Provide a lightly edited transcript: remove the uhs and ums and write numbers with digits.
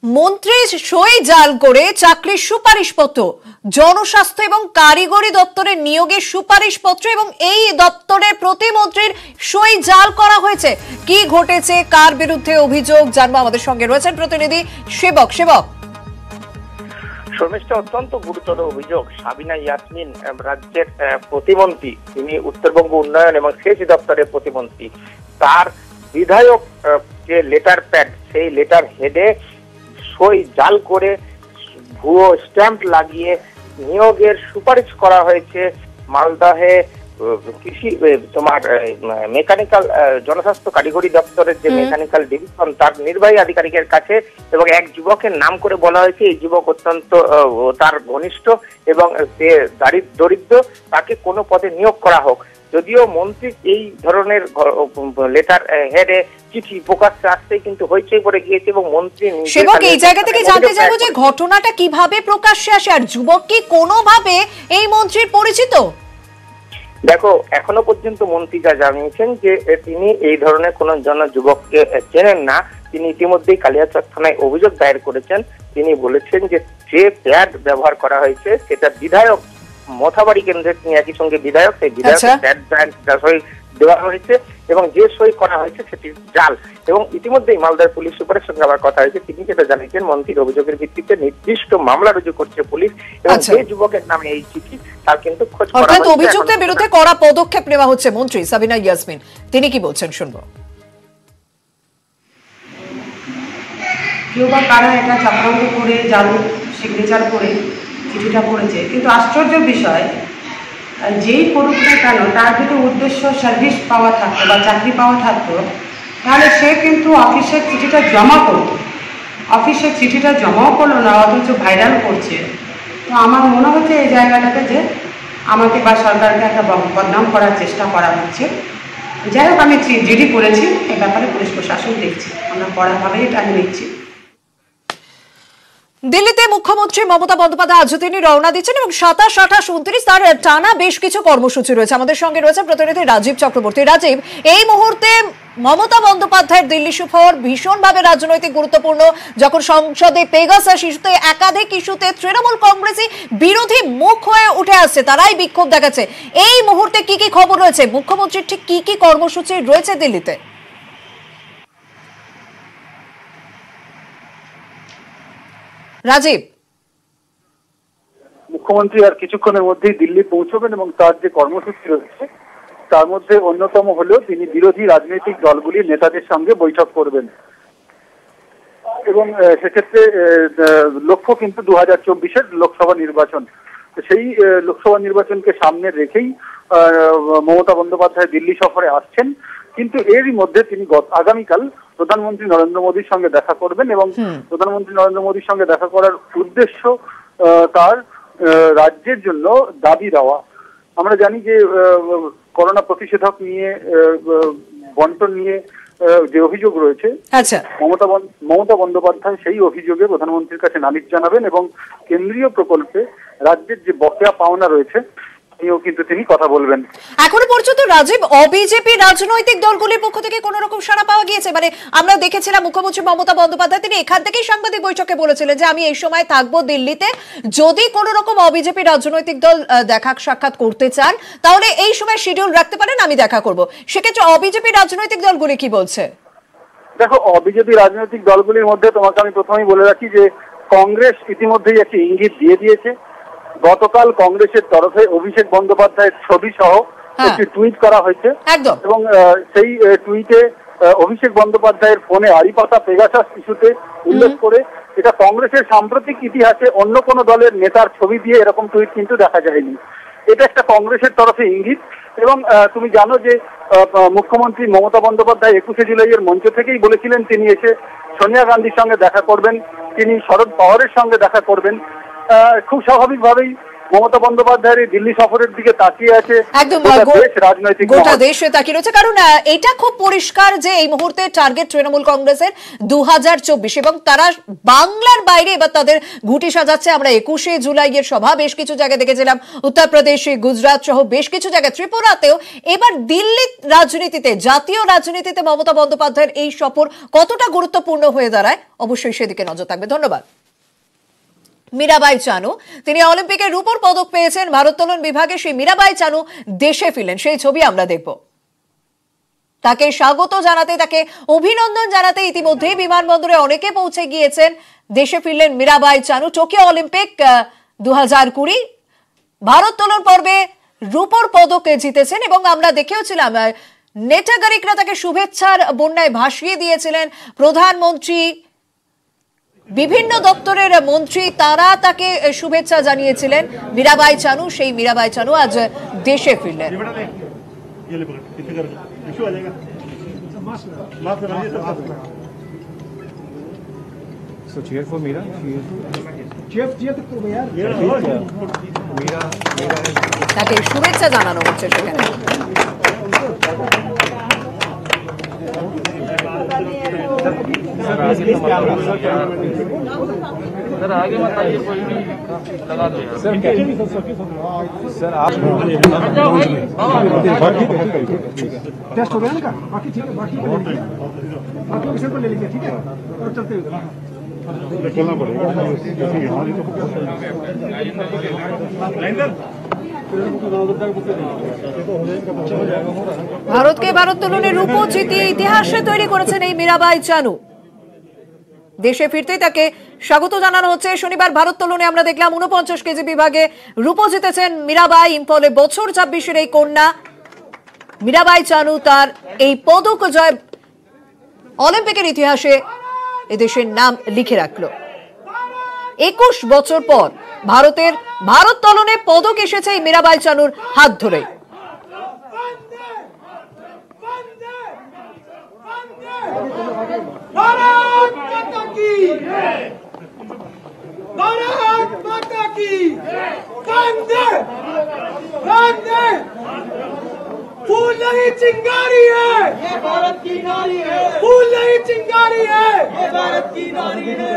মন্ত্রী সই জাল করে চাকরির সুপারিশপত্র, জনস্বাস্থ্য এবং কারিগরি দপ্তরের নিয়োগের সুপারিশপত্র এবং এই দপ্তরের প্রতিমন্ত্রীর সই জাল করা হয়েছে। কি ঘটেছে, কার বিরুদ্ধে অভিযোগ জানবো, আমাদের সঙ্গে রয়েছেন প্রতিনিধি সেবক। শর্মিষ্ঠা, অত্যন্ত গুরুতর অভিযোগ। সাবিনা ইয়াসমিন রাজ্যের প্রতিমন্ত্রী, তিনি উত্তরবঙ্গ উন্নয়ন এবং সেচ দপ্তরের প্রতিমন্ত্রী। তার বিধায়ক যে লেটার প্যাড, সেই লেটার হেডে সই জাল করে ভুয়ো স্ট্যাম্প লাগিয়ে নিয়োগের সুপারিশ করা হয়েছে মালদহে কৃষি মেকানিক্যাল জনস্বাস্থ্য কারিগরি দপ্তরের যে মেকানিক্যাল ডিভিশন, তার নির্বাহী আধিকারিকের কাছে। এবং এক যুবকের নাম করে বলা হয়েছে এই যুবক অত্যন্ত তার ঘনিষ্ঠ এবং সে দরিদ্র, তাকে কোনো পদে নিয়োগ করা হোক। যদিও মন্ত্রী এই ধরনের লেটার হেডে চিঠি প্রকাশ্যে আসতেই কিন্তু হইচই পড়ে গিয়েছে এবং মন্ত্রী সেবক, এই জায়গা থেকে জানতে চাইবো যে ঘটনাটা কিভাবে প্রকাশ্যে আসে, আর যুবক কি কোনোভাবে এই মন্ত্রীর পরিচিত? দেখো, এখনো পর্যন্ত মন্ত্রী যা জানিয়েছেন যে তিনি এই ধরনের কোন যুবককে চেনেন না। তিনি ইতিমধ্যেই কালিয়াচক থানায় অভিযোগ দায়ের করেছেন। তিনি বলেছেন যে প্যাড ব্যবহার করা হয়েছে সেটা বিধায়ক, মথাবাড়ি কেন্দ্রের তিনি একই সঙ্গে বিধায়ক, সেই বিধায়ক প্যাড সই দেওয়া হয়েছে এবং যে সই করা হয়েছে সেটি জাল। এবং ইতিমধ্যেই মালদার পুলিশ সুপারের সঙ্গে আবার কথা হয়েছে, তিনি যেটা জানিয়েছেন মন্ত্রীর অভিযোগের ভিত্তিতে নির্দিষ্ট মামলা রুজু করছে পুলিশ এবং যে যুবকের নামে এই চিঠি তার কিন্তু খোঁজ করা হচ্ছে। অর্থাৎ অভিযুক্তের বিরুদ্ধে কড়া পদক্ষেপ নেওয়া হচ্ছে। মন্ত্রী সাবিনা ইয়াসমিন তিনি কি বলছেন শুনবো। কেউ বা কারা এটা চক্রান্ত করে জাল সিগনেচার করে চিঠিটা করেছে, কিন্তু আশ্চর্য বিষয়, যেই করুক না কেন তার যদি উদ্দেশ্য সার্ভিস পাওয়া থাকতো বা চাকরি পাওয়া থাকতো, তাহলে সে কিন্তু অফিসের চিঠিটা জমা করতো। অফিসের চিঠিটা জমাও করলো না, অথচ ভাইরাল করছে। তো আমার মনে হচ্ছে এই জায়গাটাতে যে আমাকে বা সরকারকে একটা বদনাম করার চেষ্টা করা হচ্ছে। যাই হোক, আমি জিডি করেছি, এই ব্যাপারে পুলিশ প্রশাসন দেখছি, আমরা কড়াভাবেই এটা নিচ্ছি। দিল্লিতে মুখ্যমন্ত্রী মমতা বন্দ্যোপাধ্যায় আজ তিনি রওনা দিচ্ছেন এবং 27, 28, 29 তার টানা বেশ কিছু কর্মসূচি রয়েছে। আমাদের সঙ্গে রয়েছে প্রতিনিধি রাজীব চক্রবর্তী। রাজীব, এই মুহূর্তে মমতা বন্দ্যোপাধ্যায়ের দিল্লি সফর ভীষণভাবে রাজনৈতিক গুরুত্বপূর্ণ। যখন সংসদে পেগাসাস ইস্যুতে, একাধিক ইস্যুতে তৃণমূল কংগ্রেসই বিরোধী মুখ হয়ে উঠে আসছে, তারাই বিক্ষোভ দেখাচ্ছে। এই মুহূর্তে কি কি খবর রয়েছে, মুখ্যমন্ত্রীর ঠিক কি কি কর্মসূচি রয়েছে দিল্লিতে? রাজীব, মুখ্যমন্ত্রী আর কিছুক্ষণের মধ্যেই দিল্লি পৌঁছবেন এবং তার যে কর্মসূচি রয়েছে তার মধ্যে অন্যতম হলো তিনি বিরোধী রাজনৈতিক দলগুলির নেতাদের সঙ্গে বৈঠক করবেন এবং সেক্ষেত্রে লক্ষ্য কিন্তু 2024-এর লোকসভা নির্বাচন। সেই লোকসভা নির্বাচনকে সামনে রেখেই মমতা বন্দ্যোপাধ্যায় দিল্লি সফরে আসছেন। কিন্তু এরই মধ্যে তিনি আগামীকাল প্রধানমন্ত্রী নরেন্দ্র মোদীর সঙ্গে দেখা করবেন এবং প্রধানমন্ত্রী নরেন্দ্র মোদীর সঙ্গে দেখা করার উদ্দেশ্য তার রাজ্যের জন্য দাবি দেওয়া। আমরা জানি যে করোনা প্রতিষেধক নিয়ে বন্টন নিয়ে যে অভিযোগ রয়েছে, মমতা বন্দ্যোপাধ্যায় সেই অভিযোগে প্রধানমন্ত্রীর কাছে নালিশ জানাবেন এবং কেন্দ্রীয় প্রকল্পে রাজ্যের যে বকেয়া পাওনা রয়েছে কিন্তু তিনি কথা বলবেন। এখনো পর্যন্ত রাজীব, অবিজেপি রাজনৈতিক দলগুলির পক্ষ থেকে কোন রকম সাড়া পাওয়া গিয়েছে? মানে আমরা দেখেছিলাম মুখ্যমন্ত্রী মমতা বন্দ্যোপাধ্যায় তিনি এখান থেকেই সাংবাদিক বৈঠকে বলেছিলেন যে আমি এই সময় থাকবো দিল্লিতে, যদি কোন রকম অবিজেপি রাজনৈতিক দল দেখা সাক্ষাৎ করতে চান তাহলে এই সময় শিডিউল রাখতে পারেন, আমি দেখা করব। সেক্ষেত্রে অবিজেপি রাজনৈতিক দলগুলি কি বলছে? দেখো, অবিজেপি রাজনৈতিক দলগুলির মধ্যে তোমাকে আমি প্রথমেই বলে রাখি যে কংগ্রেস ইতিমধ্যেই একটি ইঙ্গিত দিয়ে দিয়েছে। গতকাল কংগ্রেসের তরফে অভিষেক বন্দ্যোপাধ্যায়ের ছবি সহ একটি টুইট করা হয়েছে এবং সেই টুইটে অভিষেক বন্দ্যোপাধ্যায়ের ফোনে আড়িপাতা পেগাসাস ইস্যুতে উল্লেখ করে এটা কংগ্রেসের সাম্প্রতিক ইতিহাসে অন্য কোনো দলের নেতার ছবি দিয়ে এরকম টুইট কিন্তু দেখা যায়নি। এটা একটা কংগ্রেসের তরফে ইঙ্গিত। এবং তুমি জানো যে মুখ্যমন্ত্রী মমতা বন্দ্যোপাধ্যায় 21শে জুলাইয়ের মঞ্চ থেকেই বলেছিলেন তিনি এসে সোনিয়া গান্ধীর সঙ্গে দেখা করবেন, তিনি শরদ পাওয়ারের সঙ্গে দেখা করবেন। খুব স্বাভাবিকভাবেই মমতা বন্দ্যোপাধ্যায়ের এই দিল্লি সফরের দিকে তাকিয়ে আছে একদম রাজনৈতিক গোটা দেশে তাকিয়ে রয়েছে, কারণ এটা খুব পরিষ্কার যে এই মুহূর্তে টার্গেট তৃণমূল কংগ্রেসের 2024 এবং তারা বাংলার বাইরে এবার তাদের ঘুঁটি সাজাচ্ছে। আমরা 21শে জুলাইয়ের সভা বেশ কিছু জায়গায় দেখেছিলাম, উত্তরপ্রদেশে, গুজরাট সহ বেশ কিছু জায়গায়, ত্রিপুরাতেও। এবার দিল্লি রাজনীতিতে, জাতীয় রাজনীতিতে মমতা বন্দ্যোপাধ্যায়ের এই সফর কতটা গুরুত্বপূর্ণ হয়ে দাঁড়ায়, অবশ্যই সেদিকে নজর থাকবে। ধন্যবাদ। মীরাবাই চানু, তিনি অলিম্পিকে রূপোর পদক পেয়েছেন ভারোত্তোলন বিভাগে। সেই মীরাবাই চানু দেশে ফিরলেন, সেই ছবি আমরা দেখব। তাকে স্বাগত জানাতে, তাকে অভিনন্দন জানাতে ইতিমধ্যেই বিমানবন্দরে অনেকে পৌঁছে গিয়েছেন। দেশে ফিরলেন মীরাবাই চানু। টোকিও অলিম্পিক 2020 ভারোত্তোলন পর্বে রূপোর পদক জিতেছেন এবং আমরা দেখেওছিলাম নেটাগারিকরা তাকে শুভেচ্ছার বন্যায় ভাসিয়ে দিয়েছিলেন। প্রধানমন্ত্রী, বিভিন্ন দপ্তরের মন্ত্রী, তারা তাকে শুভেচ্ছা জানিয়েছিলেন। মীরাবাই চানু, সেই মীরাবাই চানু আজ দেশে ফিরলেন। তাকে শুভেচ্ছা জানানো হচ্ছে সেখানে। सर आगे बताइए, कोई भी लगा दो सर। सर आप टेस्ट हो गया ना, बाकी ठीक है, बाकी लोकेशन पर ले लीजिए, ठीक है, और चलते हुए चलना पड़ेगा। ভারতকে ভারোত্তোলনে রূপো জিতিয়ে ইতিহাসে তৈরি করেছেন এই মীরাবাই চানু। দেশে ফিরতেই তাকে স্বাগত জানানো হচ্ছে। শনিবার ভারোত্তোলনে আমরা দেখলাম 49 কেজি বিভাগে রূপো জিতেছেন মীরাবাই। ইম্ফলে বছর 26-এর এই কন্যা মীরাবাই চানু তার এই পদক জয় অলিম্পিকের ইতিহাসে এদেশের নাম লিখে রাখলো। 21 বছর পর ভারতের ভারোত্তোলনে পদক এসেছে এই মীরাবাই চানুর হাত ধরে। भारत माता की, भारत माता की, वंदे वंदे। फूल नहीं चिंगारी है, ये भारत की नारी है। फूल नहीं चिंगारी है, ये भारत की नारी है।